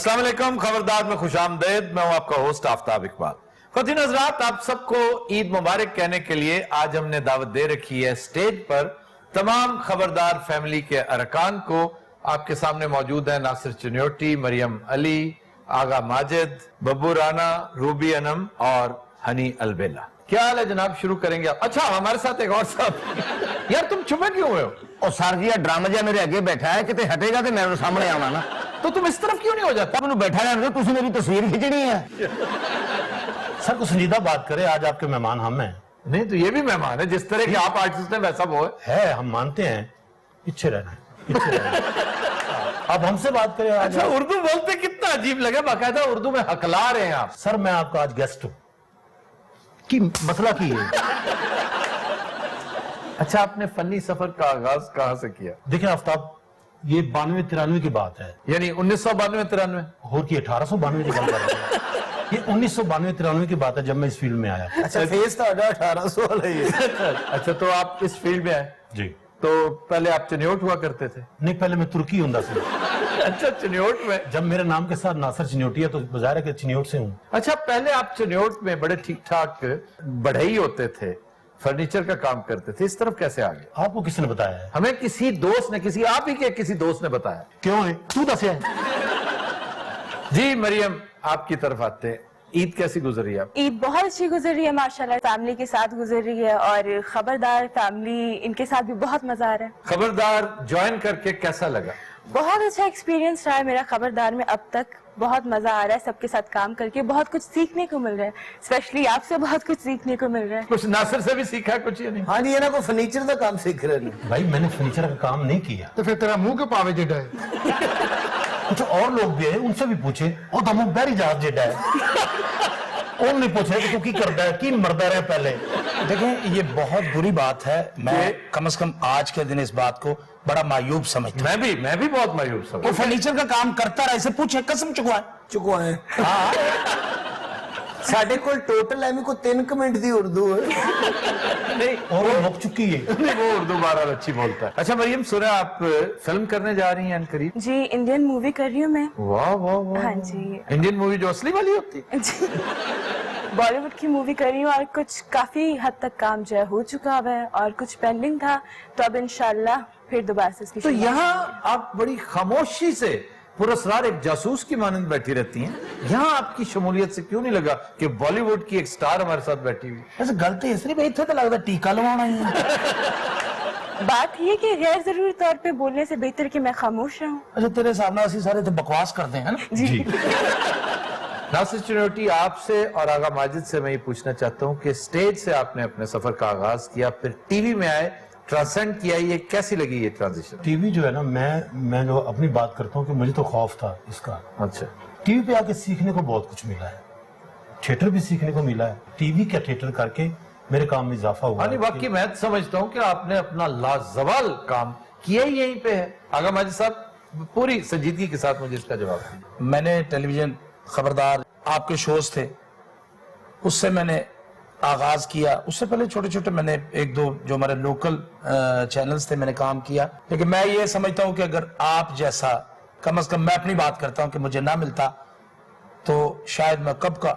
अस्सलाम वालेकुम, खबरदार में खुशामदेद। मैं हूं आपका होस्ट आफ्ताब इकबाल। ख़वातीन हज़रात, आप सबको ईद मुबारक कहने के लिए आज हमने दावत दे रखी है स्टेज पर तमाम खबरदार फैमिली के अरकान को। आपके सामने मौजूद है नासिर चिन्योटी, मरियम अली, आगा माजिद, बब्बू राना, रूबी अनम और हनी अलबेला। क्या हाल है जनाब? शुरू करेंगे आप। अच्छा, हमारे साथ एक और साहब। यार तुम छुपे क्यों हुए हो? और सर जी ड्रामा जा मेरे आगे बैठा है, कितने हटेगा तो मेरे सामने आना ना। तो तुम इस तरफ क्यों नहीं हो जाता? मैंने बैठा रहने दो, तुझे मेरी तस्वीर खींचनी है। सर को संजीदा बात करें, आज आपके मेहमान हम हैं। नहीं तो ये भी मेहमान है, जिस तरह के आप आर्टिस्ट हैं वैसा वो है, हम मानते हैं। पीछे रहना, पीछे रहना। अब हमसे बात करें आज। अच्छा, उर्दू बोलते कितना अजीब लगे, बाकायदा उर्दू में हकला रहे हैं आप। सर मैं आपका आज गेस्ट हूं कि मसला की है। अच्छा, आपने फनी सफर का आगाज कहां से किया? देखिए आफ्ताब, ये 92-93 की बात है, यानी 1992-93 और की 1892 की बात कर रहे हैं। ये 1992-93 की बात है जब मैं इस फील्ड में आया। अच्छा, फेस था 1800 वाला ये। अच्छा, तो आप इस फील्ड में आए जी। तो पहले आप चिन्योट हुआ करते थे? नहीं, पहले मैं तुर्की हुंदा से। अच्छा, चिन्योट में। जब मेरे नाम के साथ नासिर चिन्योटी है तो बाजार है कि चिन्योट से हूँ। अच्छा, पहले आप चिन्योट में बड़े ठीक ठाक बढ़ई होते थे, फर्नीचर का काम करते थे, इस तरफ कैसे आ गए? आपको किसने बताया है? हमें किसी दोस्त ने, किसी आप ही के किसी दोस्त ने बताया। क्यों है तू दस है? जी मरियम, आपकी तरफ आते हैं। ईद कैसी गुजरी आप? ईद बहुत अच्छी गुजर रही है माशाल्लाह, फैमिली के साथ गुजर रही है और खबरदार फैमिली, इनके साथ भी बहुत मजा आ रहा है। खबरदार ज्वाइन करके कैसा लगा? बहुत अच्छा एक्सपीरियंस रहा है मेरा खबरदार में अब तक। बहुत मजा आ रहा है सबके साथ काम करके, बहुत कुछ सीखने को मिल रहा है, स्पेशली आपसे बहुत कुछ सीखने को मिल रहा है। कुछ नासिर से भी सीखा कुछ या नहीं? हाँ जी, ये ना कोई फर्नीचर का काम सीख रहे हैं। भाई मैंने फर्नीचर का काम नहीं किया। तो फिर तेरा मुंह के पावे जेडा है। कुछ और लोग भी है, उनसे भी पूछे। और तो मुंह बैरी जहाज जेडा है। और नहीं पूछे कि तू की करता है, की मरदा रहे पहले। देखें, ये बहुत बुरी बात है। मैं कम से कम आज के दिन इस बात को बड़ा मायूब समझता हूं। मैं भी बहुत मायूब समझता वो फर्नीचर का काम करता रहा, इसे पूछे, कसम चुकवाए। हाँ, साढ़े को टोटल है को 3 मिनट दी उर्दू है। नहीं, और वो मुक चुकी है। नहीं, वो उर्दू बहरहाल अच्छी बोलता है। अच्छा मरियम, सुना आप फिल्म करने जा रही हैं अनकरीब? जी, इंडियन मूवी कर रही हूँ मैं। वाह वाह वाह। हाँ जी। इंडियन मूवी जो असली वाली होती है? जी, बॉलीवुड की मूवी कर रही हूँ और कुछ काफी हद तक काम जो है हो चुका हुआ है और कुछ पेंडिंग था, तो अब इंशाल्लाह फिर दोबारा से इसकी तो यहाँ आप बड़ी खामोशी से पुरस्कार एक जासूस की मानंद बैठी रहती हैं। यहाँ आपकी शमूलियत से क्यों नहीं लगा कि बॉलीवुड की एक स्टार हमारे साथ बैठी हुई? ऐसे गलती इसलिए भाई इतना तो लगता है टीका लगवाना है। बात ये कि गैर जरूरी तौर पे बोलने से बेहतर कि मैं खामोश रहूं। अच्छा, तेरे सामने ऐसे सारे तो बकवास करते हैं ना। जी। नासिर चिन्योटी, आपसे और आगा माजिद से मैं ये पूछना चाहता हूँ कि स्टेज से आपने अपने सफर का आगाज किया, फिर टीवी में आए, ट्रांसेंड किया, ये कैसी लगी ये ट्रांजिशन? टीवी जो है ना, मैं जो अपनी बात करता हूँ कि मुझे तो खौफ था इसका। अच्छा, टीवी पे आके सीखने को बहुत कुछ मिला है, थिएटर भी सीखने को मिला है। टीवी का थिएटर करके मेरे काम में इजाफा हुआ। हाँ, बाकी मैं समझता हूँ कि आपने अपना लाजवाल काम किया ही यहीं पे है। आगा माजिद साहब, पूरी संजीदगी के साथ मुझे इसका जवाब दीजिए। मैंने टेलीविजन खबरदार, आपके शोज थे, उससे मैंने आगाज किया। उससे पहले छोटे छोटे मैंने 1-2 जो हमारे लोकल चैनल्स थे मैंने काम किया। लेकिन मैं ये समझता हूँ कि अगर आप जैसा, कम से कम मैं अपनी बात करता हूँ कि मुझे ना मिलता तो शायद मैं कब का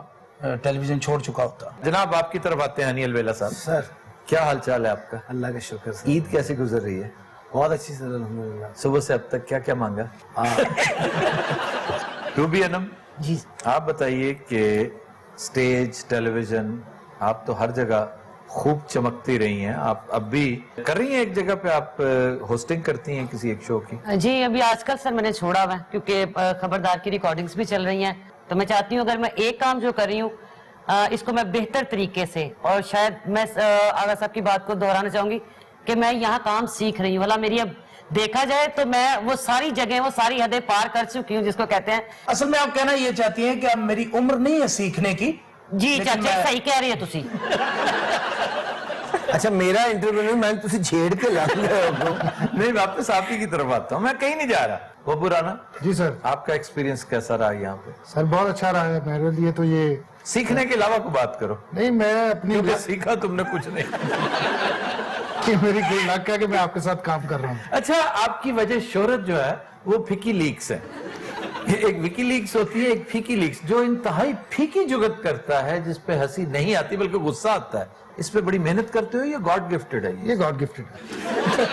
टेलीविजन छोड़ चुका होता। जनाब, आपकी तरफ आते हैं हनी अलबेला साहब। सर, क्या हाल चाल है आपका? अल्लाह का शुक्र सर। ईद कैसी गुजर रही है? बहुत अच्छी सर, अल्हम्दुलिल्लाह। सुबह से अब तक क्या क्या मांगा? रूबी अनम जी, आप बताइए कि स्टेज, टेलीविजन, आप तो हर जगह खूब चमकती रही हैं। आप अब भी कर रही हैं, एक जगह पे आप होस्टिंग करती हैं किसी एक शो की? जी, अभी आजकल सर मैंने छोड़ा हुआ है क्योंकि खबरदार की रिकॉर्डिंग्स भी चल रही हैं। तो मैं चाहती हूँ अगर मैं एक काम जो कर रही हूँ इसको मैं बेहतर तरीके से, और शायद मैं आगा साहब की बात को दोहराना चाहूंगी कि मैं यहाँ काम सीख रही हूँ। वाला मेरी अब देखा जाए तो मैं वो सारी जगह, वो सारी हदें पार कर चुकी हूँ जिसको कहते हैं। असल में आप कहना ये चाहती हैं कि अब मेरी उम्र नहीं है सीखने की। जी चाचा, सही कह रही है तुसी। अच्छा, मेरा इंटरव्यू में मैं तुझे छेड़ के लाऊंगा। नहीं, वापस आप ही की तरफ आता हूँ, मैं कहीं नहीं जा रहा। बब्बू राना जी सर। आपका एक्सपीरियंस कैसा रहा यहाँ पे? सर बहुत अच्छा रहा है मेरे लिए तो ये। सीखने के अलावा को बात करो। नहीं, मैं अपनी क्योंकि सीखा तुमने कुछ नहीं। कि मेरी गुड लक है कि मैं आपके साथ काम कर रहा हूँ। अच्छा, आपकी वजह शोहरत जो है वो फिकी लीक्स है। एक विकीलीक्स होती है, एक फीकी लीक्स, जो इंतहाई फीकी जुगत करता है, जिसपे हंसी नहीं आती बल्कि गुस्सा आता है। इस पे बड़ी मेहनत करते हो, ये गॉड गिफ्टेड है। ये गॉड गिफ्टेड है।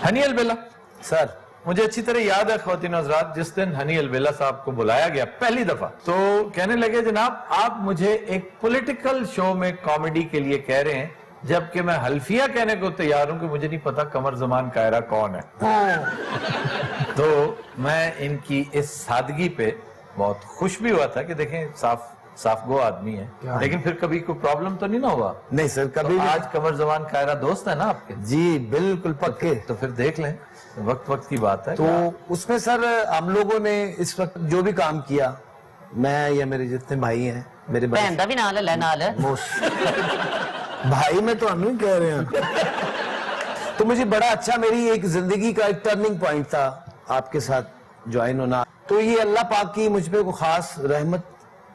हनी अलबेला सर मुझे अच्छी तरह याद है ख्वातीन हज़रात, जिस दिन हनी अलबेला साहब को बुलाया गया पहली दफा, तो कहने लगे जनाब आप मुझे एक पॉलिटिकल शो में कॉमेडी के लिए कह रहे हैं, जबकि मैं हल्फिया कहने को तैयार हूं कि मुझे नहीं पता कमर जमान कायरा कौन है। तो मैं इनकी इस सादगी पे बहुत खुश भी हुआ था कि देखें साफ गो आदमी है, लेकिन फिर कभी कोई प्रॉब्लम तो नहीं ना हुआ? नहीं सर, कभी तो भी। आज कमर जमान कायरा दोस्त है ना आपके? जी बिल्कुल पक्के। तो फिर देख लें, वक्त की बात है। तो उसमें सर हम लोगों ने इस वक्त जो भी काम किया, मैं या मेरे जितने भाई हैं, मेरे भाई भैन दा भी नाल है नाल भाई में तो हम ही कह रहे हैं। तो मुझे बड़ा अच्छा, मेरी एक जिंदगी का एक टर्निंग पॉइंट था आपके साथ ज्वाइन होना। तो ये अल्लाह पाक की मुझ पे को खास रहमत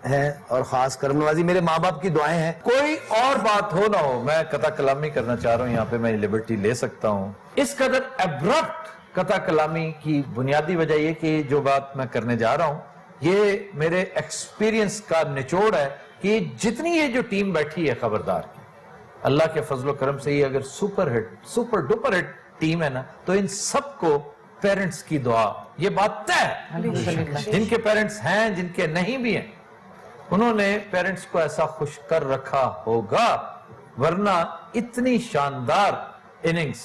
है और खास करम नवाजी, मेरे माँ बाप की दुआएं हैं। कोई और बात हो ना हो, मैं कथा कलामी करना चाह रहा हूं, यहाँ पे मैं लिबर्टी ले सकता हूं। इस कदर एब्रप्ट कथा कलामी की बुनियादी वजह ये कि जो बात मैं करने जा रहा हूं, ये मेरे एक्सपीरियंस का निचोड़ है कि जितनी ये जो टीम बैठी है खबरदार की, अल्लाह के फजलो करम से ये अगर सुपर डुपर हिट टीम है ना, तो इन सबको पेरेंट्स की दुआ, ये बात तय है। जिनके पेरेंट्स हैं, जिनके नहीं भी हैं, उन्होंने पेरेंट्स को ऐसा खुश कर रखा होगा, वरना इतनी शानदार इनिंग्स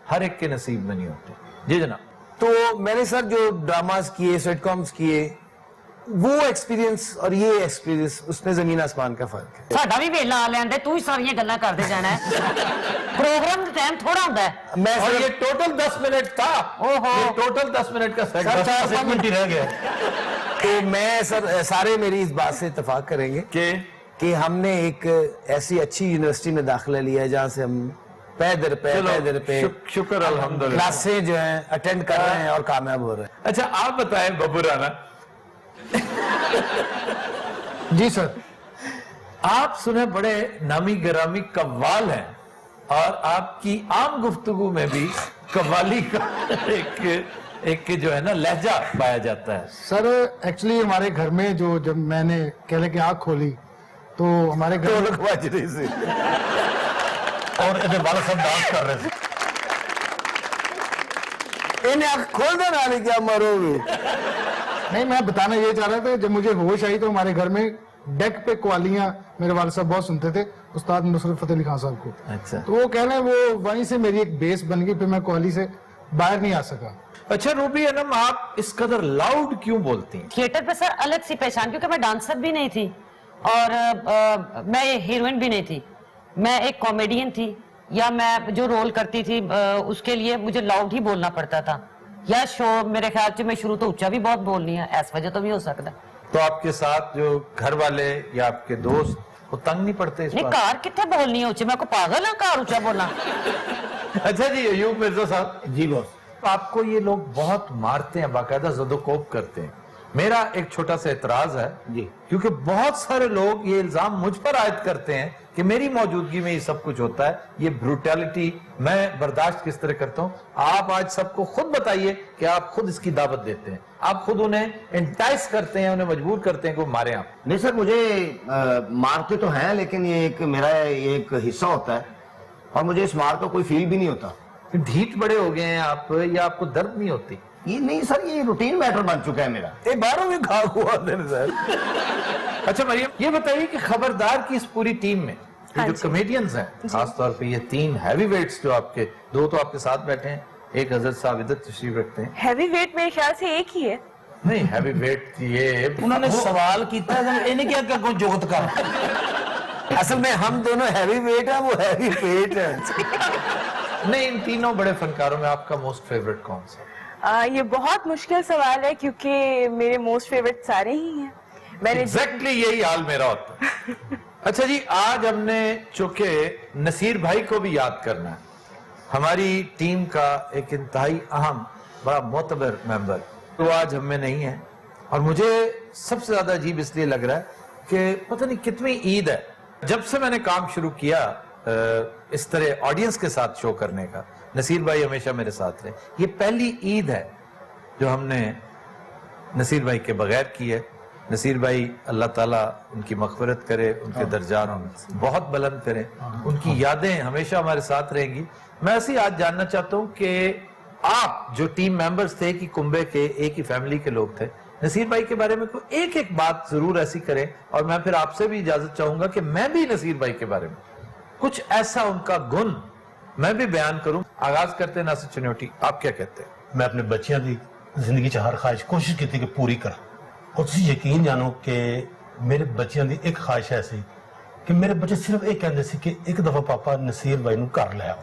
हर एक के नसीब में नहीं होती। जी जनाब। तो मैंने सर जो ड्रामास किए, सिटकॉम्स किए, वो एक्सपीरियंस और ये एक्सपीरियंस, उसमें जमीन आसमान का फर्क है। साडा भी वेला आ लैंदे, तू ही सारियां गल्लां करदे जाना है। प्रोग्राम दा टाइम थोड़ा हुंदा है। मैं और सर ये टोटल 10 मिनट था। ओहो। ये टोटल 10 मिनट का सर सेगमेंट 4-5 मिनट ही रह गए। तो मैं सर सारे मेरी इस बात से इत्तेफाक करेंगे कि हमने एक ऐसी अच्छी यूनिवर्सिटी में दाखिला लिया है जहां से हम पैदर पे शुक्र अल्हम्दुलिल्लाह क्लासें जो हैं अटेंड कर रहे हैं और कामयाब हो रहे हैं। अच्छा आप बताएं बब्बू राना, जी सर। आप सुने बड़े नामी गिरामी कव्वाल हैं, और आपकी आम गुफ्तगू में भी कव्वाली का एक जो है ना लहजा पाया जाता है। सर एक्चुअली हमारे घर में जो जब मैंने कहले की आंख खोली, तो हमारे घर में बाजरे से और इधर वाला सब डांस कर रहे थे। इन्हें आंख खोल देना, नहीं क्या मरोगे। नहीं, मैं बताना ये चाह रहा था, जब मुझे होश आई तो हमारे घर में डेक पे कवालियां मेरे वाले साहब बहुत सुनते थे, उस्ताद नुसरत फतेह अली खान साहब को। अच्छा। तो वो कह रहे हैं, वो वहीं से मेरी एक बेस बन गई, फिर मैं कवाली से बाहर नहीं आ सका। अच्छा रूबी अनम, आप इस कदर लाउड क्यों बोलती हैं? थिएटर पे सर अलग सी पहचान, क्योंकि मैं डांसर भी नहीं थी और मैं हीरोइन भी नहीं थी, मैं एक कॉमेडियन थी, या मैं जो रोल करती थी उसके लिए मुझे लाउड ही बोलना पड़ता था, या शो मेरे ख्याल से मैं शुरू तो ऊंचा भी बहुत बोलनी है, इस वजह तो भी हो सकता है। तो आपके साथ जो घर वाले या आपके दोस्त वो तंग नहीं पड़ते इस नहीं, बात? कार कितने बोलनी है ऊंचे, मैं को पागल है कार ऊंचा बोलना। अच्छा जी अयूब मिर्जा साहब, जी बॉस। आपको ये लोग बहुत मारते हैं, बाकायदा जदोकोब करते हैं। मेरा एक छोटा सा एतराज है जी, क्योंकि बहुत सारे लोग ये इल्जाम मुझ पर आयद करते हैं कि मेरी मौजूदगी में ये सब कुछ होता है, ये ब्रूटैलिटी मैं बर्दाश्त किस तरह करता हूं। आप आज सबको खुद बताइए कि आप खुद इसकी दावत देते हैं, आप खुद उन्हें इंटाइस करते हैं, उन्हें मजबूर करते हैं कि वो मारे आप। नहीं सर, मुझे मारते तो हैं, लेकिन ये एक मेरा एक हिस्सा होता है और मुझे इस मार का कोई फील भी नहीं होता। ढीठ बड़े हो गए हैं आप, या आपको दर्द नहीं होती? ये नहीं सर, ये रूटीन मैटर बन चुका है मेरा। ये बारों में खा हुआ दिन सर। अच्छा मरियम, ये बताइए कि खबरदार की इस पूरी टीम में ये हाँ जो जी। कॉमेडियंस हैं, खासतौर पे ये 3 हैवी वेट्स जो आपके, 2 तो आपके साथ बैठे हैं, एक हजरत साहब इधर तशरीफ रखते हैं। हैवी वेट मेरे ख्याल से एक ही है। नहीं हैवी वेट ये उन्होंने सवाल किया, इन्हें क्या क्या कोई जुगत कर। असल में हम दोनों हैवी वेट है, वो हैवी पेट है। नहीं, इन तीनों बड़े फनकारों में आपका मोस्ट फेवरेट कौन सा? ये बहुत मुश्किल सवाल है क्योंकि मेरे मोस्ट फेवरेट सारे ही हैं। मैंने एग्जैक्टली यही हाल मेरा होता है। अच्छा जी, आज हमने चूंकि नसीर भाई को भी याद करना है, हमारी टीम का एक इंतहाई अहम बड़ा मोतबर मेंबर, तो आज हम में नहीं है। और मुझे सबसे ज्यादा अजीब इसलिए लग रहा है कि पता नहीं कितनी ईद है, जब से मैंने काम शुरू किया इस तरह ऑडियंस के साथ शो करने का, नसीर भाई हमेशा मेरे साथ रहे, ये पहली ईद है जो हमने नसीर भाई के बगैर की है। नसीर भाई अल्लाह ताला उनकी मग़फ़िरत करे, उनके दर्जात बहुत बुलंद करे, उनकी यादें हमेशा हमारे साथ रहेंगी। मैं ऐसे आज जानना चाहता हूं कि आप जो टीम मेंबर्स थे कि कुंबे के एक ही फैमिली के लोग थे, नसीर भाई के बारे में कोई एक एक बात जरूर ऐसी करें, और मैं फिर आपसे भी इजाजत चाहूंगा कि मैं भी नसीर भाई के बारे में कुछ ऐसा उनका गुण मैं भी बयान करूं। आगाज करते हैं नासिर चनोटी, आप क्या कहते हैं? मैं अपने बच्चों की जिंदगी च हर ख्वाहिश कोशिश की कि पूरी करा, और तुम यकीन जानो कि मेरे बच्चों की एक ख्वाहिश है सी कि मेरे बच्चे सिर्फ एक कहते सी कि एक दफा पापा नसीर भाई नूं घर ले आओ।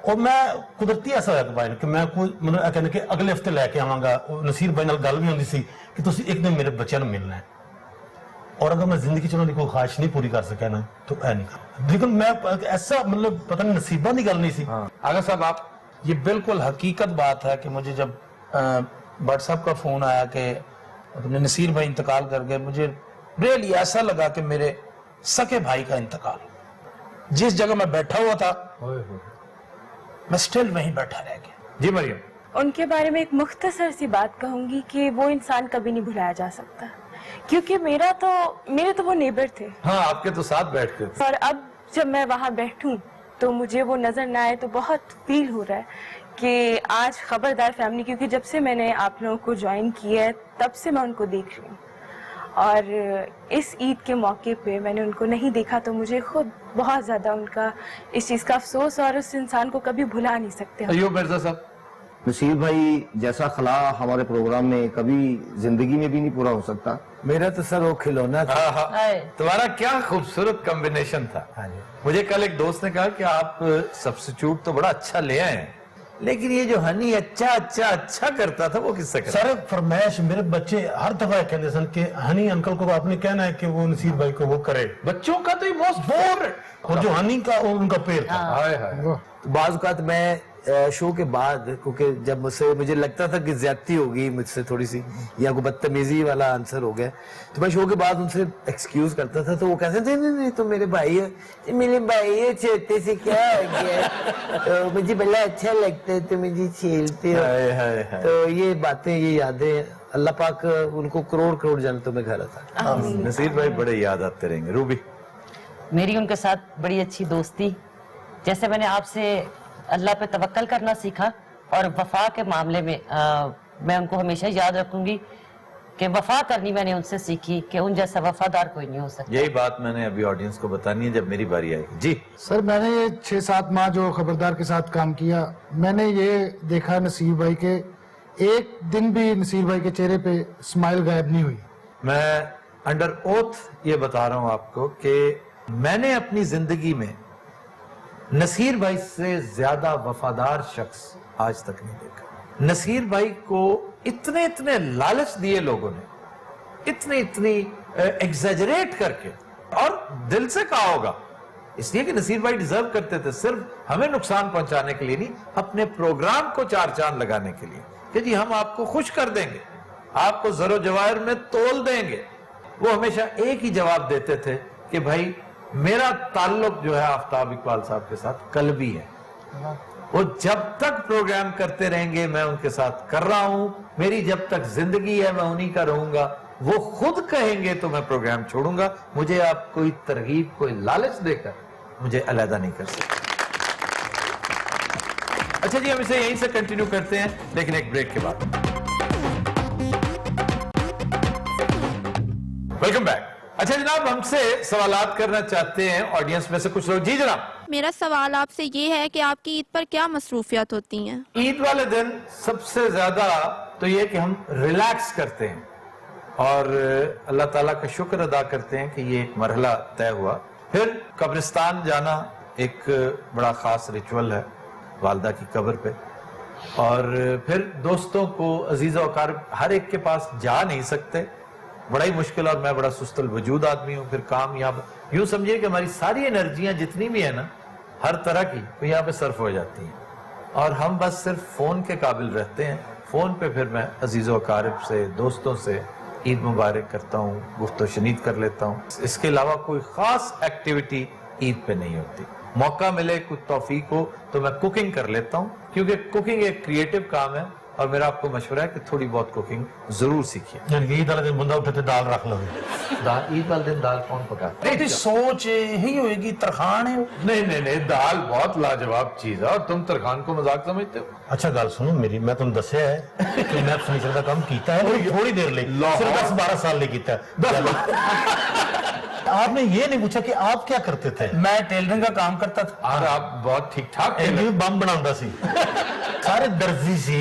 और मैं कुदरती ऐसा होया भाई कि मैं कोई मतलब कहने कि अगले हफ्ते लैके आवांगा। नसीर भाई नाल गल भी होंदी सी कि तुसीं एक दिन मेरे बच्चों नूं मिलना है, और अगर मैं जिंदगी च उन्होंने कोई ख्वाहिश नहीं पूरी कर सका ना तो ऐ नहीं कर, लेकिन मैं ऐसा मतलब पता नहीं नसीबा की गल नहीं सी। आगा साहब आप? ये बिल्कुल हकीकत बात है कि मुझे जब व्हाट्सएप का फोन आया कि अपने नसीर भाई इंतकाल कर गए, मुझे रियली ऐसा लगा कि मेरे सके भाई का इंतकाल। जिस जगह मैं बैठा हुआ था मैं स्टिल वहीं बैठा रह गया। जी मरियम। उनके बारे में एक मुख्तसर सी बात कहूंगी कि वो इंसान कभी नहीं भुलाया जा सकता, क्योंकि मेरे तो वो नेबर थे। हाँ, आपके तो साथ बैठते थे। और अब जब मैं वहां बैठूं तो मुझे वो नजर ना आए तो बहुत फील हो रहा है कि आज खबरदार फैमिली, क्योंकि जब से मैंने आप लोगों को ज्वाइन किया है तब से मैं उनको देख रही हूँ, और इस ईद के मौके पे मैंने उनको नहीं देखा तो मुझे खुद बहुत ज्यादा उनका इस चीज का अफसोस, और उस इंसान को कभी भुला नहीं सकते। अयूब मिर्जा साहब? नसीर भाई जैसा खला हमारे प्रोग्राम में कभी जिंदगी में भी नहीं पूरा हो सकता। मेरा तो सर वो खिलौना था। हाँ हाँ, तुम्हारा क्या खूबसूरत कॉम्बिनेशन था। मुझे कल एक दोस्त ने कहा कि आप सब्स्टिट्यूट तो बड़ा अच्छा ले आए हैं, लेकिन ये जो हनी अच्छा करता था वो किससे करता? सर फरमाइश मेरे बच्चे हर दफा कहते सन कि हनी अंकल को आपने कहना है कि वो नसीर भाई को वो करे। बच्चों का तो ये मोस्ट फेवरेट, और जो हनी का उनका पेड़ था। हाय हाय। तो बाज़ औक़ात मैं शो के बाद, क्योंकि जब मुझे लगता था कि ज्यादती होगी मुझसे थोड़ी सी, या कोई बदतमीजी वाला आंसर हो गया, तो मैं शो के बाद उनसे एक्सक्यूज करता था, तो वो कहते थे नहीं तो मेरे भाई है छोटे से क्या हो गया, तो मुझे बड़ा अच्छा लगता है तो मुझे छेलते हो। तो ये बातें, ये यादें, अल्लाह पाक उनको करोड़ जन्नतों में घर था। नसीर भाई बड़े याद आते रहेंगे। रूबी? मेरी उनके साथ बड़ी अच्छी दोस्ती, जैसे मैंने आपसे अल्लाह पे तवक्कल करना सीखा, और वफा के मामले में मैं उनको हमेशा याद रखूंगी कि वफा करनी मैंने उनसे सीखी कि उन जैसा वफादार कोई नहीं हो सकता। यही बात मैंने अभी ऑडियंस को बतानी है जब मेरी बारी आएगी। जी सर, मैंने ये 6-7 माह जो खबरदार के साथ काम किया, मैंने ये देखा नसीर भाई के एक दिन भी नसीर भाई के चेहरे पे स्माइल गायब नहीं हुई। मैं अंडर ओथ ये बता रहा हूं आपको कि मैंने अपनी जिंदगी में नसीर भाई से ज्यादा वफादार शख्स आज तक नहीं देखा। नसीर भाई को इतने लालच दिए लोगों ने, इतनी एग्जैजरेट करके, और दिल से कहा होगा, इसलिए कि नसीर भाई डिजर्व करते थे, सिर्फ हमें नुकसान पहुंचाने के लिए नहीं, अपने प्रोग्राम को 4 चांद लगाने के लिए कि जी हम आपको खुश कर देंगे, आपको जरो जवाहर में तोल देंगे। वो हमेशा एक ही जवाब देते थे कि भाई मेरा ताल्लुक जो है आफ्ताब इकबाल साहब के साथ कल्बी है, वो जब तक प्रोग्राम करते रहेंगे मैं उनके साथ कर रहा हूं, मेरी जब तक जिंदगी है मैं उन्हीं का रहूंगा, वो खुद कहेंगे तो मैं प्रोग्राम छोड़ूंगा। मुझे आप कोई तरगीब, कोई लालच देकर मुझे अलहदा नहीं कर सकते। अच्छा जी, हम इसे यहीं से कंटिन्यू करते हैं, लेकिन एक ब्रेक के बाद। Welcome back. अच्छा जनाब, हमसे सवालात करना चाहते हैं ऑडियंस में से कुछ लोग। जी जनाब। मेरा सवाल आपसे ये है कि आपकी ईद पर क्या मसरूफियत होती हैं? ईद वाले दिन सबसे ज्यादा तो ये कि हम रिलैक्स करते हैं और अल्लाह ताला का शुक्र अदा करते हैं कि ये एक मरहला तय हुआ। फिर कब्रिस्तान जाना एक बड़ा खास रिचुअल है वालदा की कब्र पे, और फिर दोस्तों को, अजीज़ और अकारिब, हर एक के पास जा नहीं सकते, बड़ा ही मुश्किल, और मैं बड़ा सुस्तल वजूद आदमी हूँ। फिर काम यहाँ यूं समझिए कि हमारी सारी एनर्जियां जितनी भी है ना हर तरह की, वो यहाँ पे सर्फ हो जाती हैं, और हम बस सिर्फ फोन के काबिल रहते हैं। फोन पे फिर मैं अजीज़ और अकारिब से, दोस्तों से ईद मुबारक करता हूँ, गुफ्तो शनीद कर लेता हूँ। इसके अलावा कोई खास एक्टिविटी ईद पे नहीं होती। मौका मिले, कुछ तौफीक हो तो मैं कुकिंग कर लेता हूँ, क्योंकि कुकिंग एक क्रिएटिव काम है और मेरा आपको मशवरा है कि थोड़ी बहुत कुकिंग जरूर सीखिए। यानी कि ईद वाले दिन बंदा उठे दाल रख लो। ईद वाले दिन दाल कौन पकाता है? सोच ही होएगी तरखान है। नहीं नहीं नहीं, दाल बहुत लाजवाब चीज है और तुम तरखान को मजाक समझते हो। अच्छा गल सुनो मेरी, मैं तुम दसिया है कि मैं फर्नीचर का काम कीता है थोड़ी देर ले, सिर्फ 10-12 साल ले कीता है। आपने ये नहीं पूछा कि आप क्या करते थे? मैं टेलरिंग का काम करता था। और आप बहुत ठीक ठाक बम बनाता सी, सारे दर्जी सी,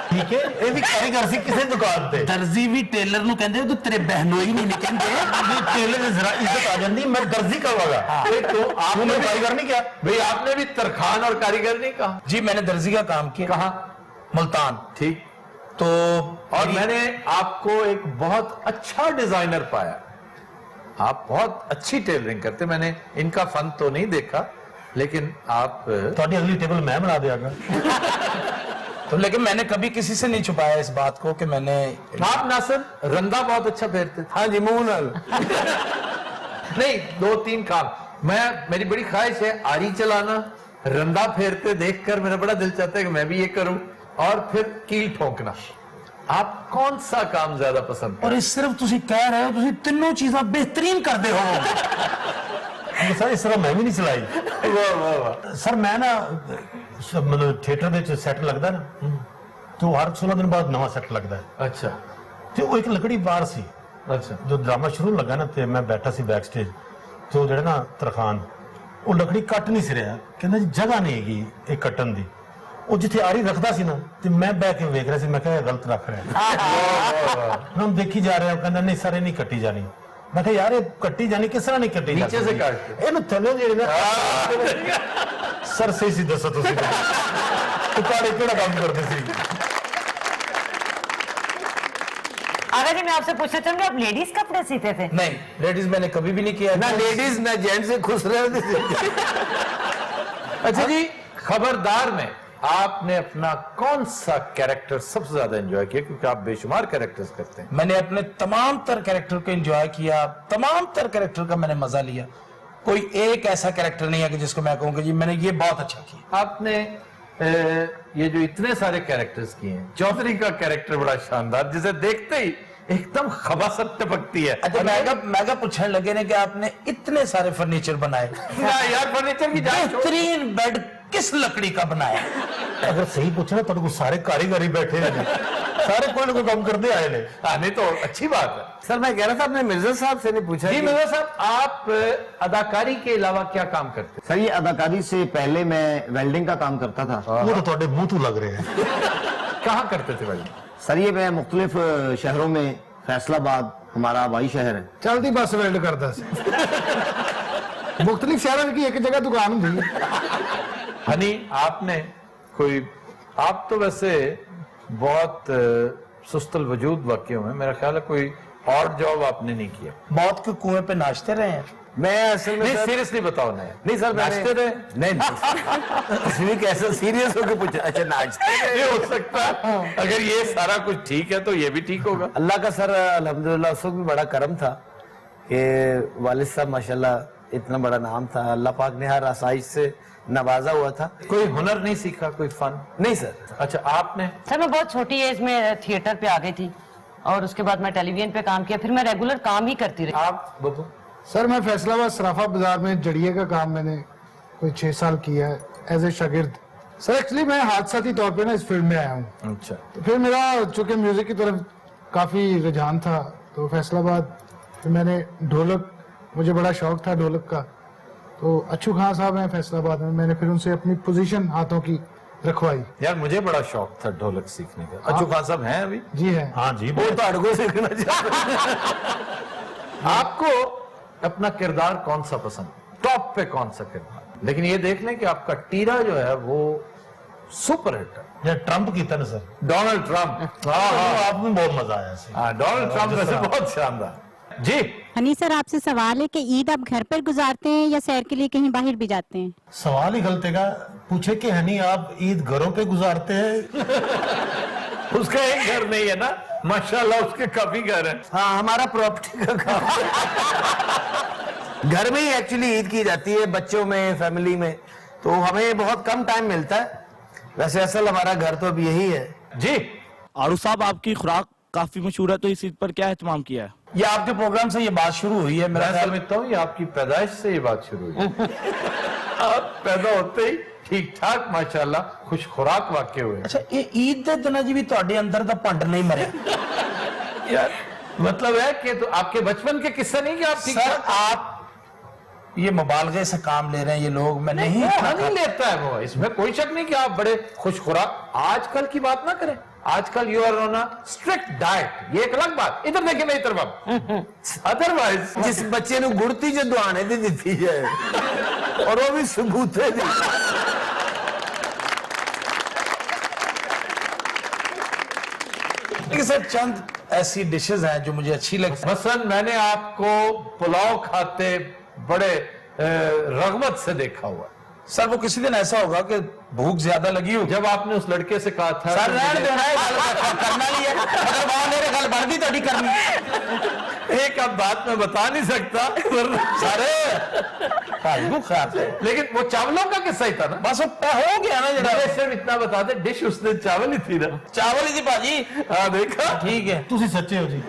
ठीक है, ये भी कारीगर सी किसी दुकान पे। दर्जी भी टेलर नु कहंदे तो तेरे बहनोई नहीं कहंदे। टेलर ने जरा इज्जत आ जाती, मैं दर्जी कहवागा। तो आपने कारीगर नहीं किया भाई, आपने भी तरखान और कारीगर नहीं कहा? जी मैंने दर्जी का काम किया। कहा? मुल्तान। ठीक। तो और मैंने आपको एक बहुत अच्छा डिजाइनर पाया, आप बहुत अच्छी टेलरिंग करते। मैंने इनका फन तो नहीं देखा, लेकिन आप तो अगली टेबल मैं बना दिया। तो लेकिन मैंने कभी किसी से नहीं छुपाया इस बात को कि मैंने। आप नासिर रंदा बहुत अच्छा फेरते थे। हाँ जी, मुंह नाल। नहीं, 2-3 काम मेरी बड़ी ख्वाहिश है, आरी चलाना, रंदा फेरते देखकर मेरा बड़ा दिल चाहता है कि मैं भी ये करूं, और फिर कील ठोंकना। आप कौन सा काम ज्यादा पसंद और इस सिर्फ तुसी कह रहे हो, तुसी तीनों चीजें बेहतरीन करते हो। सर इस तरह मैं भी नहीं चलाई। वाह वाह वाह। सर मैं ना मतलब थिएटर ਦੇ ਸੈੱਟ ਲੱਗਦਾ ਨਾ, तो हर 16 दिन बाद नवा सैੱਟ लगता है। अच्छा। ਤੇ ਉਹ ਇੱਕ ਲੱਕੜੀ ਬਾਰ ਸੀ। अच्छा। जो ड्रामा शुरू लगा ना ਤੇ मैं बैठा सी बैक स्टेज, तो ਜਿਹੜਾ ਨਾ ਤਰਖਾਨ ਉਹ ਲੱਕੜੀ ਕੱਟ ਨਹੀਂ ਸੀ ਰਿਹਾ, ਕਹਿੰਦਾ ਜੀ ਜਗ੍ਹਾ ਨਹੀਂ ਹੈਗੀ ਇਹ ਕੱਟਣ ਦੀ। ਉਹ ਜਿੱਥੇ ਆਰੀ ਰੱਖਦਾ ਸੀ ਨਾ ਤੇ ਮੈਂ ਬਹਿ ਕੇ ਵੇਖ ਰਿਹਾ ਸੀ, ਮੈਂ ਕਿਹਾ ਇਹ ਗਲਤ ਰੱਖ ਰਿਹਾ। हम देखी जा रहे हैं, ਕਹਿੰਦਾ ਨਹੀਂ ਸਰ ਇਹ ਨਹੀਂ ਕੱਟੀ ਜਾਣੀ। मैं कहा यार ये कट्टी जानी किस तरह नहीं कट्टी नीचे से काट के। ਇਹਨੂੰ ਥੱਲੇ ਜਿਹੜੇ ਨਾ ਸਰ ਸਹੀ ਸੀ ਦੱਸੋ ਤੁਸੀਂ ਤੁਹਾਡੇ ਕਿਹੜਾ ਕੰਮ ਕਰਦੇ ਸੀ? आगा जी मैं आपसे पूछना चाहूंगी, आप लेडीज कपड़े सीते थे? नहीं, लेडीज मैंने कभी भी नहीं किया। ना लेडीज ना जेंट्स से खुश रहे थे। अच्छा जी, खबरदार में आपने अपना कौन सा कैरेक्टर सबसे ज्यादा एंजॉय किया? क्योंकि आप बेशुमार कैरेक्टर्स करते हैं। मैंने अपने तमाम तर कैरेक्टर को एंजॉय किया, तमाम तर कैरेक्टर का मैंने मजा लिया। कोई एक ऐसा कैरेक्टर नहीं है कि जिसको मैं कहूँ कि जी मैंने ये बहुत अच्छा किया। आपने ये जो इतने सारे कैरेक्टर्स किए हैं, चौधरी का कैरेक्टर बड़ा शानदार, जिसे देखते ही एकदम खबासत टपकती है। अच्छा, मैगा पूछने लगे ने कि आपने इतने सारे फर्नीचर बनाए, यार फर्नीचर की बेहतरीन बेड किस लकड़ी का बनाया? अगर सही पूछे ना तो सारे कारीगर ही बैठे हैं, सारे कोई ना कोई काम करते आए ने। नहीं तो अच्छी बात है। सर मैं कह रहा था, आपने मिर्जा साहब से नहीं पूछा? जी मिर्जा साहब, आप अदाकारी के अलावा क्या काम करते? सर ये अदाकारी से पहले मैं वेल्डिंग का काम करता था। वो तो थोड़े मुंह तो लग रहे हैं। कहाँ करते थे भाई? सर ये मैं मुख्तलिफ शहरों में, फैसलाबाद हमारा भाई शहर है, चलती बस वेल्ड करता सी। मुख्तलिफ शहरों की एक जगह दुकान थी। हनी, आपने कोई, आप तो वैसे बहुत सुस्तल वजूद वाकई हुए, मेरा ख्याल है कोई और जॉब आपने नहीं किया। मौत के कुएं पे नाचते रहे हैं? मैं असल में सीरियसली बताओ। नहीं सर, नाचते रहे? नहीं कैसा सीरियस होकर पूछा? अच्छा नाचते ये हो सकता है। अगर ये सारा कुछ ठीक है तो ये भी ठीक होगा। अल्लाह का सर अल्हम्दुलिल्लाह उस वक्त भी बड़ा करम था कि वालिद साहब माशाल्लाह इतना बड़ा नाम था, अल्लाह पाक ने हर आसाइश से नवाजा हुआ था। कोई हुनर नहीं सीखा, कोई फन? नहीं सर। अच्छा, आपने? सर मैं बहुत छोटी एज में थिएटर पे आ गई थी और उसके बाद मैं टेलीविजन पे काम किया, फिर मैं रेगुलर काम ही करती रही। आप बबू? सर मैं फैसलाबाद सराफा बाजार में जड़िए का काम मैंने कोई 6 साल किया है एज ए शागिर्द। सर एक्चुअली मैं हादसाती तौर पे ना इस फील्ड में आया हूँ। अच्छा। तो फिर मेरा चूंकि म्यूजिक की तरफ काफी रुझान था, तो फैसलाबाद फिर मैंने ढोलक, मुझे बड़ा शौक था ढोलक का, तो अच्छू खान साहब हैं फैसलाबाद में, मैंने फिर उनसे अपनी पोजीशन हाथों की रखवाई। यार मुझे बड़ा शौक था ढोलक सीखने का। अच्छू खान साहब हैं अभी? जी है। हाँ जी, वो तो अड़गो सीखना चाहिए। आपको अपना किरदार कौन सा पसंद, टॉप पे कौन सा किरदार? लेकिन ये देख लें कि आपका टीरा जो है वो सुपर हिट है। या ट्रम्प कीता ना सर, डोनाल्ड ट्रम्प। आप में बहुत मजा आया सर। हाँ, डोनाल्ड ट्रम्प वैसे बहुत शानदार। जी हनी सर, आपसे सवाल है कि ईद आप घर पर गुजारते हैं या सैर के लिए कहीं बाहर भी जाते हैं? सवाल ही गलत है। पूछे कि हनी आप ईद घरों पे गुजारते हैं? उसका एक घर नहीं है ना, माशाल्लाह उसके काफी घर हैं। हाँ, हमारा प्रॉपर्टी का काम घर में ही एक्चुअली ईद की जाती है, बच्चों में, फैमिली में, तो हमें बहुत कम टाइम मिलता है। वैसे असल हमारा घर तो अब यही है। जी आरू साहब, आपकी खुराक काफी मशहूर है, तो इस ईद पर क्या एहतमाम किया है? ये आपके प्रोग्राम से ये बात शुरू हुई है। मेरा मैं ख्याल समझता हूँ ये आपकी पैदाइश से ये बात शुरू हुई। आप पैदा होते ही ठीक ठाक माशाल्लाह खुश खुराक वाक्य हुए। अच्छा, ये ईद के दिन जी भी ਤੁਹਾਡੇ अंदर ਦਾ ਭੰਡ नहीं मरे? यार मतलब है कि तो आपके बचपन के किस्से नहीं कि आप ठीक सर, आप ये मुबालगे से काम ले रहे हैं ये लोग। मैं नहीं नहीं लेता है वो, इसमें कोई शक नहीं कि आप बड़े खुश खुराक। आजकल की बात ना करें, आजकल you are on a strict diet, ये एक अलग बात। इधर देखे मैं इधर बाबू, अदरवाइज जिस बच्चे ਨੂੰ ਗੁੜਤੀ ਚ ਦੁਆਣੇ ਦੀ ਦਿੱਤੀ ਜਾਏ और वो भी सबूते दी। लेकिन सर चंद ऐसी डिशेस हैं जो मुझे अच्छी लगती। मसलन मैंने आपको पुलाव खाते बड़े रगबत से देखा हुआ। सर वो किसी दिन ऐसा होगा कि भूख ज्यादा लगी हो, जब आपने उस लड़के से कहा था सर रहने देना है, करना नहीं है, अगर वहां मेरे गल बढ़ती तो करनी। एक अब बात मैं बता नहीं सकता सारे लेकिन वो चावलों का किस्सा ही था ना, बस हो गया ना जरा। मुझे सिर्फ इतना बता दे, डिश उस दिन चावल ही थी ना। चावल ही थी भाजी। हाँ देखा, ठीक है, ਤੁਸੀਂ सच्चे हो जी।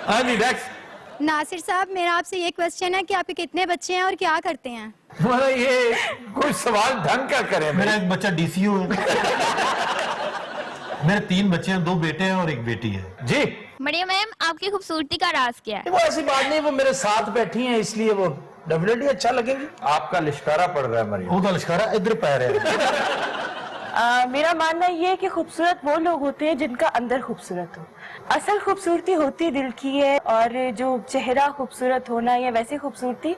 हाँ जी नेक्स्ट। नासिर साहब, मेरा आपसे ये क्वेश्चन है कि आपके कितने बच्चे हैं और क्या करते हैं? मतलब ये कोई सवाल ढंग का करे। मेरा एक बच्चा DCO है। मेरे 3 बच्चे हैं, 2 बेटे हैं और 1 बेटी है। जी मरियम मैम, आपकी खूबसूरती का राज क्या है? वो ऐसी बात नहीं, वो मेरे साथ बैठी हैं इसलिए वो डेफिनेटली अच्छा लगेगी। आपका लिश्कारा पड़ रहा है मरियम। ਉਹਦਾ ਲਿਸ਼ਕਾਰਾ इधर पै रहा है। मेरा मानना ये है कि खूबसूरत वो लोग होते हैं जिनका अंदर खूबसूरत हो। असल खूबसूरती होती दिल की है, और जो चेहरा खूबसूरत होना या वैसे खूबसूरती,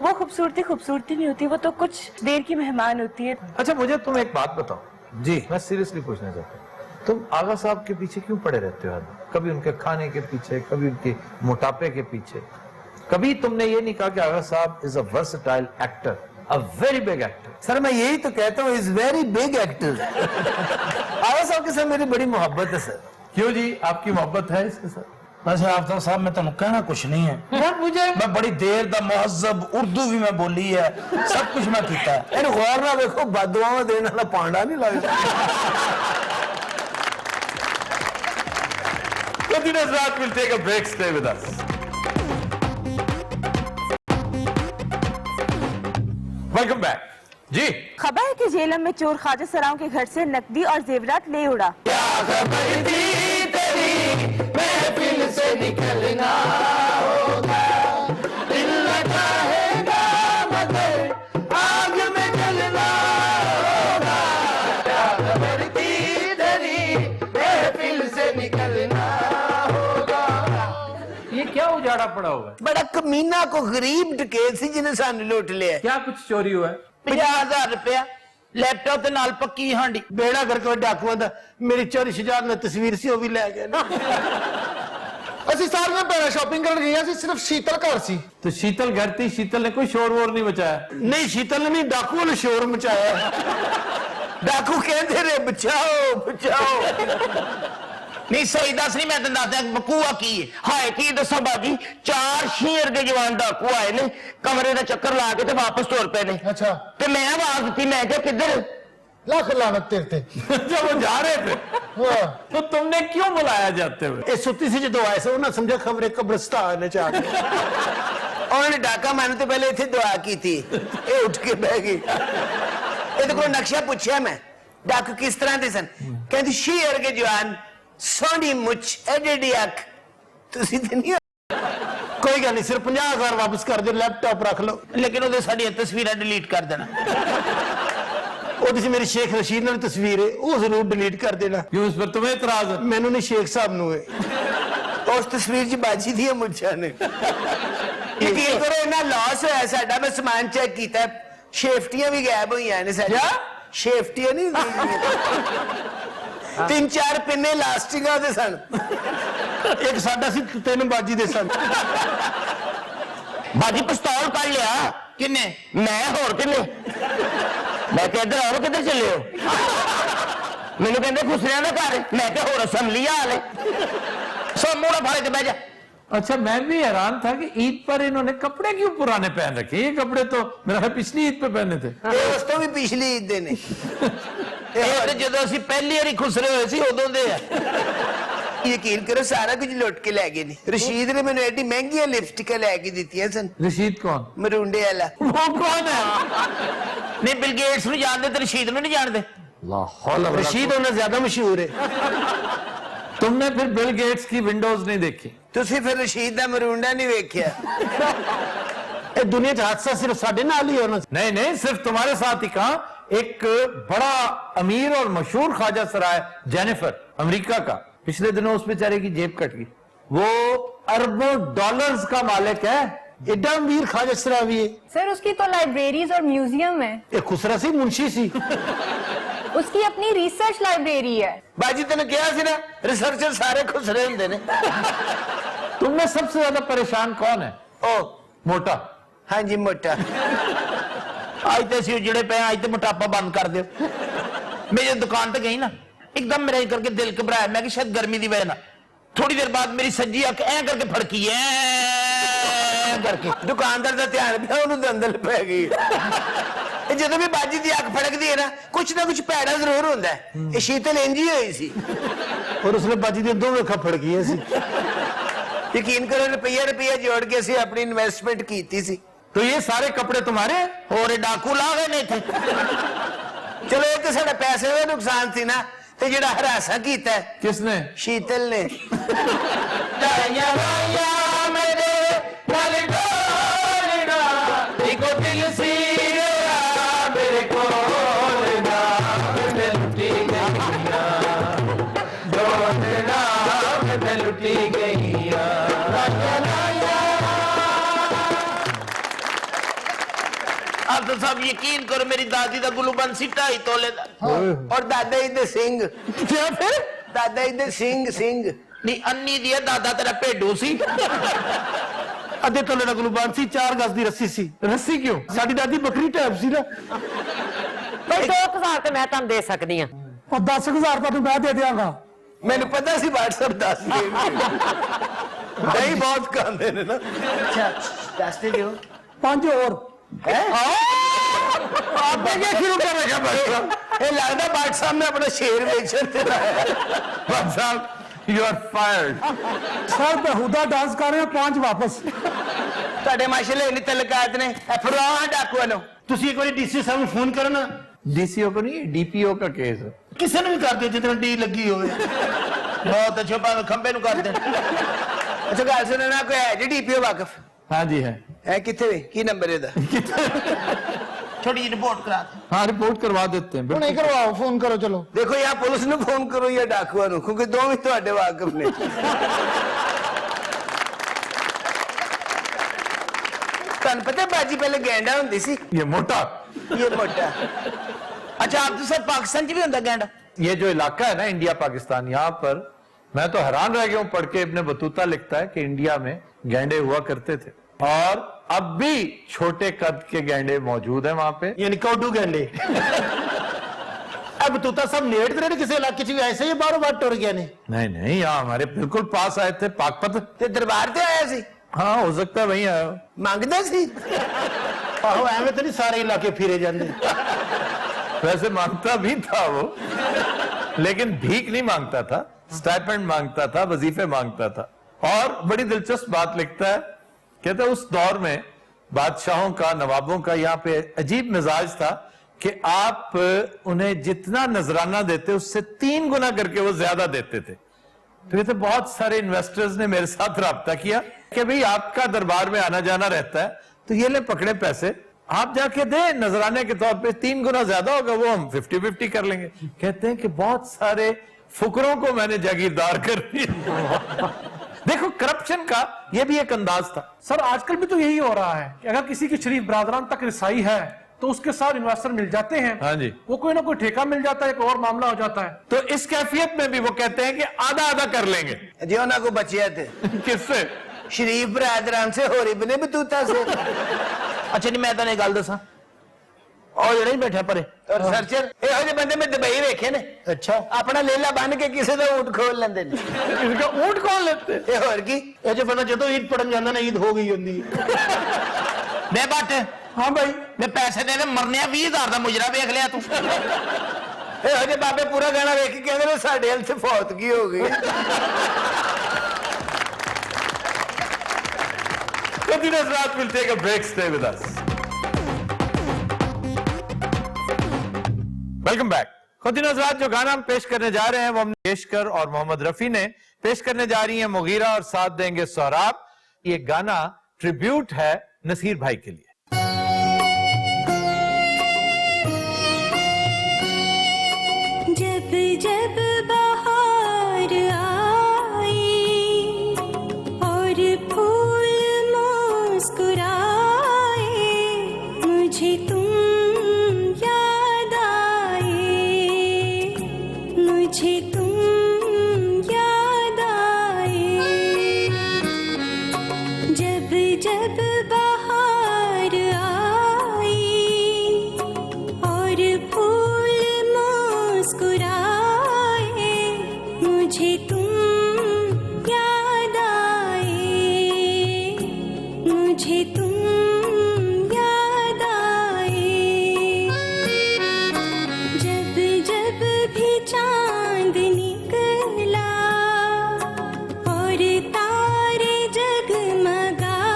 वो खूबसूरती नहीं होती, वो तो कुछ देर की मेहमान होती है। अच्छा मुझे तुम एक बात बताओ जी, मैं सीरियसली पूछना चाहता हूँ, तुम आगा साहब के पीछे क्यों पड़े रहते हो हर दिन? कभी उनके खाने के पीछे, कभी उनके मोटापे के पीछे, कभी तुमने ये नहीं कहा कि आगा साहब is a versatile actor, a very big actor? Sir मैं यही तो कहता हूँ, इज वेरी बिग एक्टर। आगा साहब के साथ मेरी बड़ी मोहब्बत है सर। क्यों जी, आपकी मोहब्बत है इसके साथ? वैसे आफ्ताब साहब मैं तुम कहना कुछ नहीं है, मुझे मैं बड़ी देर दा मुहज्जब उर्दू भी मैं बोली है, सब कुछ मैं कीता है। इन गौर ना देखो, बदुआवां देने वाला पांडा नहीं लगता। Continuous Rock will take a break. Stay with us. Welcome back. जी खबर है कि झेलम में चोर ख्वाजा सराओं के घर से नकदी और जेवरात ले उड़ा। ये क्या उजाड़ा पड़ा हुआ है? बड़ा कमीना को गरीब डकैत सी जिन्हें सानू लुट लिया। क्या कुछ चोरी हुआ है? 50,000 रुपया लैपटॉप के नाल पक्की हांडी बेड़ा करके डाकुआं दा मेरी 40,000 में तस्वीर सी वो भी ले गए ना। ਅਸੀਂ ਸਾਰੀਆਂ ਭੈਣਾਂ ਸ਼ਾਪਿੰਗ ਕਰਨ ਗਈਆਂ ਸੀ, ਸਿਰਫ ਸ਼ੀਤਲ ਘਰ ਸੀ। तो शीतल घर थी, शीतल ने कोई शोर वोर नहीं मचाया? नहीं शीतल ने नहीं, डाकुओं ने शोर मचाया। डाकू कहते रहे बचाओ बचाओ। नहीं सही दस नहीं, मैं तेन दसदा बकूआ की है। हाय की दसो बाजी, 4 शेर के जवान डाकू आए ने, कमरे का चक्कर ला के ते वापस तुर पे ने। अच्छा, ते मैं आवाज दी, मैं क्या किधर? ਲੱਖ ਲਾਨਤ ਤੇਰੇ ਤੇ। जब वो जा रहे थे हाँ। तो तुमने क्यों बुलाया जाते हुए? ਇਹ ਸੁੱਤੀ ਸੀ ਜਦੋਂ ਆਏ ਸੀ, ਉਹਨਾਂ ਸਮਝਿਆ ਖਬਰੇ ਕਬਰਸਤਾਨ ਚ ਆ ਗਏ। ਉਹਨਾਂ ਨੇ ਡਾਕਾ ਮਾਰਨ ਤੋਂ ਪਹਿਲੇ ਇੱਥੇ ਦੁਆ ਕੀਤੀ, ਇਹ ਉੱਠ ਕੇ ਬਹਿ ਗਈ। ਇਹਦੇ ਕੋਲ ਨਕਸ਼ਾ ਪੁੱਛਿਆ ਮੈਂ, ਡਾਕੂ ਕਿਸ ਤਰ੍ਹਾਂ ਦੇ ਸਨ? ਕਹਿੰਦੀ ਸ਼ੇਰ ਕੇ ਜਵਾਨ, ਸੋਹਣੀ ਮੁੱਛ, ਐਡੀ ਅੱਖ। ਤੁਸੀਂ ਤੇ ਨਹੀਂ ਕੋਈ ਗੱਲ ਨਹੀਂ, ਸਿਰਫ 50,000 ਵਾਪਸ ਕਰ ਦਿਓ, ਲੈਪਟਾਪ ਰੱਖ ਲਓ, ਲੇਕਿਨ ਉਹਦੇ ਸਾਡੀਆਂ ਤਸਵੀਰਾਂ ਡਿਲੀਟ ਕਰ ਦੇਣਾ। ਉਹਦੇ 'ਚ ਮੇਰੀ ਸ਼ੇਖ ਰਸ਼ੀਦ ਨਾਲ ਤਸਵੀਰ ਹੈ, ਉਹ ਜ਼ਰੂਰ ਡਿਲੀਟ ਕਰ ਦੇਣਾ। क्यों, इस पर तुम्हें इतराज है? ਮੈਨੂੰ ਨਹੀਂ ਸ਼ੇਖ ਸਾਹਿਬ ਨੂੰ ਹੈ। ਉਸ ਤਸਵੀਰ 'ਚ ਬਾਜੀ ਦੀਆਂ ਮੁੱਛਾਂ ਨੇ। ਯਕੀਨ ਕਰੋ ਇੰਨਾ ਲਾਸ ਹੋਇਆ ਸਾਡਾ, ਮੈਂ ਸਮਾਨ ਚੈੱਕ ਕੀਤਾ, ਸ਼ੇਫਟੀਆਂ ਵੀ ਗਾਇਬ ਹੋਈਆਂ ਨੇ ਸਾਡੀਆਂ। ਸ਼ੇਫਟੀਆਂ ਨਹੀਂ ਹੁੰਦੀਆਂ, 3-4 ਪਿੰਨੇ ਲਾਸਟਿਕਾਂ ਦੇ ਸਨ, ਇੱਕ ਸਾਡਾ ਸੀ, 3 ਬਾਜੀ ਦੇ ਸਨ। बाजी पिस्तौल कर लिया किन्ने? मैं होर किन्ने? मैं क्या इधर आओ, किधर चले हो? मैनू कहते खुसरिया का घर, मैं क्या होर असम्बली हाल है। सो मूड़ा फाड़े के बह जा, अच्छा, मैं भी हैरान था कि ईद पर इन्होंने कपड़े क्यों पुराने पहन रखे। ये कपड़े तो मेरा ख्याल पिछली ईद पे पहने थे। ਇਹ ਉਸ ਤੋਂ ਵੀ ਪਿਛਲੀ ਈਦ ਦੇ ਨੇ। ਇਹ ਤੇ ਜਦੋਂ ਅਸੀਂ ਪਹਿਲੀ ਵਾਰੀ ਖੁਸਰੇ ਹੋਏ ਸੀ ਉਦੋਂ ਦੇ ਆ। ਯਕੀਨ ਕਰੋ ਸਾਰਾ ਕੁਝ ਲੁੱਟ ਕੇ ਲੈ ਗਏ ਨੇ। ਰਸ਼ੀਦ ਨੇ ਮੈਨੂੰ ਐਡੀ ਮਹਿੰਗੀਆਂ ਲਿਪਸਟਿਕਾਂ ਲੈ ਕੇ ਦਿੱਤੀਆਂ ਸਨ। रशीद कौन? ਮਰੂੰਡੇ ਵਾਲਾ। वो कौन है? ਨਹੀਂ ਬਿਲ ਗੇਟਸ ਨੂੰ ਜਾਣਦੇ ਤੇ ਰਸ਼ੀਦ ਨੂੰ ਨਹੀਂ ਜਾਣਦੇ। ਰਸ਼ੀਦ ਉਹਨਾਂ ਜ਼ਿਆਦਾ ਮਸ਼ਹੂਰ ਹੈ। तुमने फिर बिल गेट्स की विंडोज नहीं देखी? ਤੁਸੀਂ ਫਿਰ ਰਸ਼ੀਦ ਦਾ ਮਰੂੰਡਾ ਨਹੀਂ ਵੇਖਿਆ। ਇਹ ਦੁਨੀਆ 'ਚ ਹਾਦਸਾ ਸਿਰਫ ਸਾਡੇ ਨਾਲ ਹੀ ਹੋਣਾ। नहीं नहीं, सिर्फ तुम्हारे साथ ही कहा। एक बड़ा अमीर और मशहूर ख्वाजा सराय जेनिफर अमेरिका का, पिछले दिनों उस बेचारे की जेब कट गई। वो अरबों डॉलर्स का मालिक है। एडा अमीर ख्वाजा सराय भी है। सर उसकी तो लाइब्रेरीज और म्यूजियम है, ਇਹ ਖੁਸਰਾ ਸੀ ਮੁਨਸ਼ੀ ਸੀ। उसकी अपनी रिसर्च लाइब्रेरी है। ਬਾਜੀ ਤੈਨੂੰ ਕਿਹਾ ਸੀ ਨਾ ਰਿਸਰਚਰ ਸਾਰੇ ਖੁਸਰੇ ਹੁੰਦੇ ਨੇ। तुमने सबसे ज्यादा परेशान कौन है? ਉਹ मोटा। ਹਾਂਜੀ ਮੋਟਾ। ਅੱਜ ਤੇ ਅਸੀਂ ਜਿਹੜੇ ਪਏ ਅੱਜ ਤੇ ਮੋਟਾਪਾ ਬੰਦ ਕਰ ਦਿਓ। ਮੈਂ ਜਦ ਦੁਕਾਨ ਤੇ ਗਈ ਨਾ ਇੱਕਦਮ मेरा करके दिल घबराया। मैं कि शायद गर्मी की वजह ना। थोड़ी देर बाद मेरी सज्जी अख ऐ करके फड़की ऐ करके। ਦੁਕਾਨਦਾਰ ਦਾ ਧਿਆਨ ਪਿਆ ਉਹਨੂੰ ਦੰਦਲ ਪੈ ਗਈ। ਇਹ ਜਦੋਂ ਵੀ ਬਾਜੀ ਦੀ ਅੱਖ ਫੜਕਦੀ ਹੈ ਨਾ ਕੁਛ ਨਾ ਕੁਛ ਭੈੜਾ ਜ਼ਰੂਰ ਹੁੰਦਾ ਹੈ। ਇਹ ਸ਼ੀਤਲ ਇੰਜ ਹੀ ਹੋਈ ਸੀ। ਔਰ ਉਸਨੇ ਬਾਜੀ ਦੀਆਂ ਦੋਵੇਂ ਅੱਖਾਂ ਫੜ ਗਈਆਂ ਸੀ। ਯਕੀਨ ਕਰੋ ਰੁਪਈਆ ਜੋੜ ਕੇ ਅਸੀਂ ਆਪਣੀ ਇਨਵੈਸਟਮੈਂਟ ਕੀਤੀ ਸੀ। तो ये सारे कपड़े तुम्हारे? ਹੋਰ ਡਾਕੂ ਲਾ ਗਏ ਨੇ ਇੱਥੇ। ਚਲੋ ਇਹ ਤਾਂ ਸਾਡਾ ਪੈਸੇ ਦਾ ਨੁਕਸਾਨ ਸੀ ਨਾ, ਤੇ ਜਿਹੜਾ ਹਰਾਸਾ ਕੀਤਾ ਹੈ, किसने? ਸ਼ੀਤਲ ਨੇ। आप तो सब यकीन करो मेरी दादी का गुलूबन सी 2.5 तोले दा। ਔਰ ਦਾਦਾ ਜੀ ਦੇ ਸਿੰਘ। क्या फिर? ਦਾਦਾ ਜੀ ਦੇ ਸਿੰਘ। नहीं अन्नी दी दादा तेरा भेडू सी। ਅੱਧੇ ਤੋਲੇ ਦਾ ਗੁਲਬਾਨ ਸੀ, 4 ਗਜ਼ ਦੀ ਰੱਸੀ ਸੀ। रस्सी क्यों? ਸਾਡੀ ਦਾਦੀ ਬੱਕਰੀ ਟੈਪ ਸੀ ਨਾ। भाई 2000 तो मैं तुम दे सकती हूँ। ਔਰ 10000 ਤੁਹਾਨੂੰ ਮੈਂ ਦੇ ਦਿਆਂਗਾ। ਮੈਨੂੰ ਪਤਾ ਸੀ WhatsApp ਦੱਸ ਦੇਣਗੇ। ਨਹੀਂ ਬਹੁਤ ਖਾਂਦੇ ਨੇ ਨਾ। ਅੱਛਾ ਦੱਸ ਦੇ ਦਿਓ। 5 ਹੋਰ। आपने क्या शुरू कर रखा भाई साहब? ਇਹ ਲੱਗਦਾ WhatsApp ਨੇ ਆਪਣਾ ਸ਼ੇਰ ਵੇਚਣ ਤੇ ਲਾਇਆ। भाई साहब, you are fired. ਸਰ ਬੇਹੁਦਾ ਡਾਂਸ ਕਰ ਰਹੇ ਹੋ, 5 ਵਾਪਸ। ਤੁਹਾਡੇ ਮਾਸ਼ਾਅੱਲਾ ਇੰਨੀ ਤਲਕਾਤ ਨੇ। ਇਹ ਫਰਾਹ ਡਾਕੂਆਂ ਨੂੰ। ਤੁਸੀਂ ਇੱਕ ਵਾਰੀ ਡੀਸੀ ਸਾਹਿਬ ਨੂੰ ਫੋਨ ਕਰੋ ਨਾ। डीसीओ को नहीं, डीपीओ का केस है। ਕਿਸੇ ਨੂੰ ਵੀ ਕਰ ਦਿਓ ਜਿੱਥੇ ਡੀ ਲੱਗੀ ਹੋਵੇ। बहुत अच्छे भावे खंबे नु कर दे। ਅੱਛਾ ਗੱਲ ਸੁਣੋ ਨਾ, ਕੋਈ ਹੈ ਜੀ ਡੀਪੀਓ ਵਾਕਫ? हाँ जी है। ਹੈ ਕਿੱਥੇ ਵੇ? ਕੀ ਨੰਬਰ ਇਹਦਾ? थोड़ी जी रिपोर्ट करा दे। हाँ, रिपोर्ट करवा देते हैं। ਨਹੀਂ बिल्कुल। ਕਰਵਾਓ, ਫੋਨ ਕਰੋ ਚਲੋ। ਦੇਖੋ ਜਾਂ ਪੁਲਿਸ ਨੂੰ ਫੋਨ ਕਰੋ ਜਾਂ ਡਾਕੂਆਂ ਨੂੰ, ਕਿਉਂਕਿ ਦੋਵੇਂ ਤੁਹਾਡੇ ਵਾਕਫ ਨੇ। ਤੁਹਾਨੂੰ ਪਤਾ ਬਾਜੀ ਪਹਿਲੇ ਗੈਂਡਾ ਹੁੰਦੀ ਸੀ। ये मोटा, ਇਹ ਮੋਟਾ। अच्छा आप तो सर पाकिस्तान च भी होंदा गैंडा? ये जो इलाका है ना इंडिया पाकिस्तान, यहाँ पर मैं तो हैरान रह गया हूँ पढ़ के। इब्ने बतूता लिखता है कि इंडिया में गैंडे हुआ करते थे और अब भी छोटे कद के गैंडे मौजूद हैं वहां पे। ਯਾਨੀ ਕੌਡੂ ਗੈਂਡੇ। अब तूता सब नेड़ते रहे किसी इलाके च भी ऐसे ही बारों बार टुर गए ने। नहीं नहीं, यहाँ हमारे बिल्कुल पास आए थे पाकपत। ਤੇ ਦਰਬਾਰ ਤੇ ਆਇਆ ਸੀ, हाँ, हो सकता है वहीं आया हो। ਮੰਗਦਾ ਸੀ। ਆਹੋ ਐਵੇਂ ਤਾਂ ਨਹੀਂ ਸਾਰੇ ਇਲਾਕੇ ਫਿਰੇ ਜਾਂਦੇ। वैसे मांगता भी था वो, लेकिन भीख नहीं मांगता था, स्टाइपेंड मांगता था, वजीफे मांगता था। और बड़ी दिलचस्प बात लिखता है, कहते उस दौर में बादशाहों का, नवाबों का यहाँ पे अजीब मिजाज था कि आप उन्हें जितना नजराना देते उससे 3 गुना करके वो ज्यादा देते थे। तो कहते बहुत सारे इन्वेस्टर्स ने मेरे साथ राब्ता किया कि भाई आपका दरबार में आना जाना रहता है, तो ये ले पकड़े पैसे, आप जाके दे नजराने के तौर पे, 3 गुना ज्यादा होगा वो हम 50-50 कर लेंगे। कहते हैं कि बहुत सारे फुकरों को मैंने जागीरदार कर दिया। देखो करप्शन का ये भी एक अंदाज था। सर आजकल भी तो यही हो रहा है कि अगर किसी की शरीफ बरादरान तक रिसाई है तो उसके साथ इन्वेस्टर मिल जाते हैं। हाँ जी। वो कोई ना कोई ठेका मिल जाता है, एक और मामला हो जाता है। तो इस कैफियत में भी वो कहते हैं कि आधा आधा कर लेंगे। जो ना को बचिया थे किससे? शरीफ बरादरान से, होर इब्ने बतूता से। अच्छा नहीं मैं तेन गल दसा और जड़े ही बैठा परे ਰਿਸਰਚਰ ਇਹੋ ਜਿਹੇ ਬੰਦੇ ਮੈਂ ਦੁਬਈ ਵੇਖੇ ਨੇ अच्छा ਆਪਣਾ ਲੇਲਾ ਬੰਨ ਕੇ ਕਿਸੇ ਦਾ ਊਂਟ ਖੋਲ ਲੈਂਦੇ ਨੇ इनका ऊंट कौन लेते ਇਹ ਹੋਰ ਕੀ ਇਹ ਜੇ ਬੰਦਾ ਜਦੋਂ ਈਦ ਪੜਨ ਜਾਂਦਾ ਨਾ ਈਦ ਹੋ ਗਈ ਹੁੰਦੀ मैं बट हाँ भाई मैं पैसे दे दे मरने 20,000 का मुजरा देख लिया तू ਇਹੋ ਜਿਹੇ ਬਾਬੇ ਪੂਰਾ ਗਾਣਾ ਵੇਖ ਕੇ ਕਹਿੰਦੇ ਨੇ ਸਾਡੇ ਹਲ ਚ ਫੌਤਗੀ ਹੋ ਗਈ Continue Hazrat, we'll take a break. Stay with us. Welcome back. खुदीन हज़रात, जो गाना हम पेश करने जा रहे हैं वो हमने पेशकर और मोहम्मद रफी ने पेश करने जा रही हैं मुगीरा और साथ देंगे सोहराब। ये गाना ट्रिब्यूट है नसीर भाई के लिए। जब जब बहार आई और फूल मुस्कुराए मुझे तुम याद आए मुझे तुम याद आए जब जब बहार आई और फूल मुस्कुराए मुझे तुम याद आए मुझे तुम याद आए जब जब भी चांद निकला और तारे जगमगाए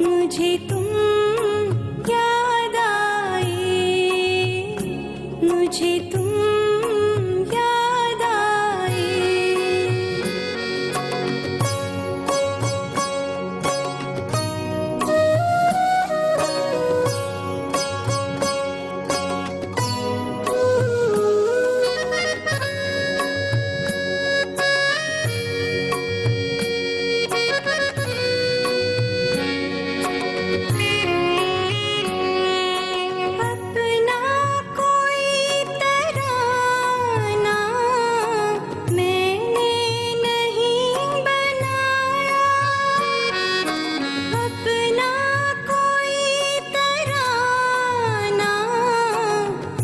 मुझे तुम याद आए मुझे तुम याद आए अपना कोई तराना मैंने नहीं बनाया अपना कोई तराना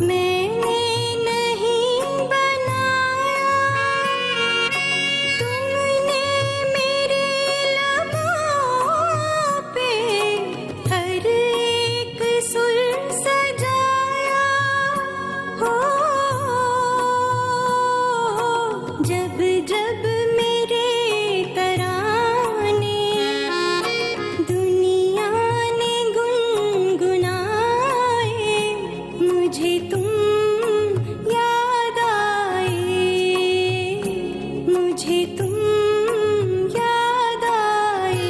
मैंने नहीं बनाया तुमने मेरे लबों पे हर एक सुर सजाया हो जब जब मेरे तराने दुनिया ने गुनगुनाए मुझे तुम याद आए मुझे तुम याद आए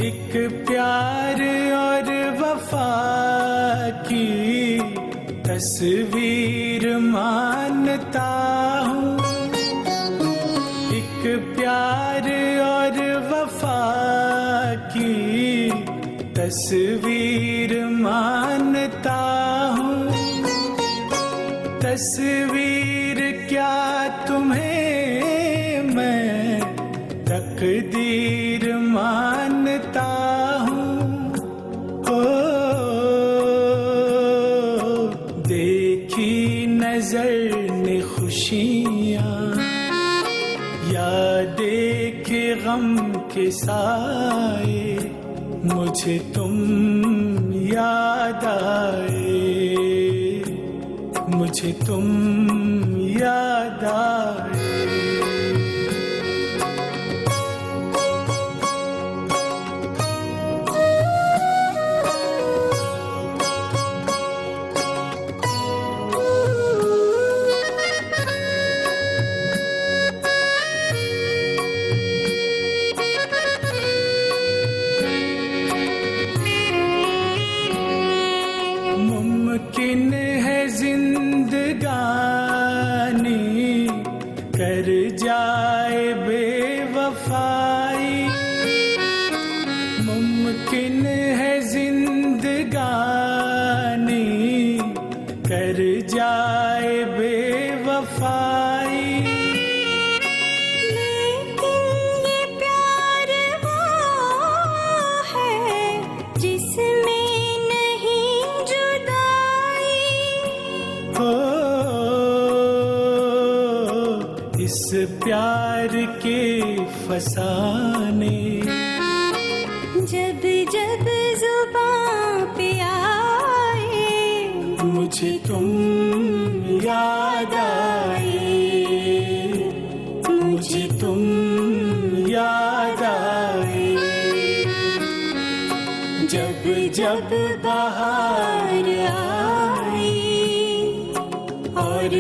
एक प्यार और वफा की तस्वीर मानता हूँ एक प्यार और वफा की तस्वीर मानता हूँ तस्वीर क्या तुम्हें मैं तकदीर मानता हूँ ओ देखी नजर ने खुशियाँ या देखे गम के साए मुझे तुम याद आए मुझे तुम याद आए मुमकिन है जिंदगानी मुमकिन है जिंदगानी कर जाए बेवफाई, लेकिन ये प्यार वो है जिसमें नहीं जुदाई। हो इस प्यार के फसाने जब जब जुबां पे आए मुझे तुम याद आए, मुझे तुम याद आए। जब जब बाहर आई और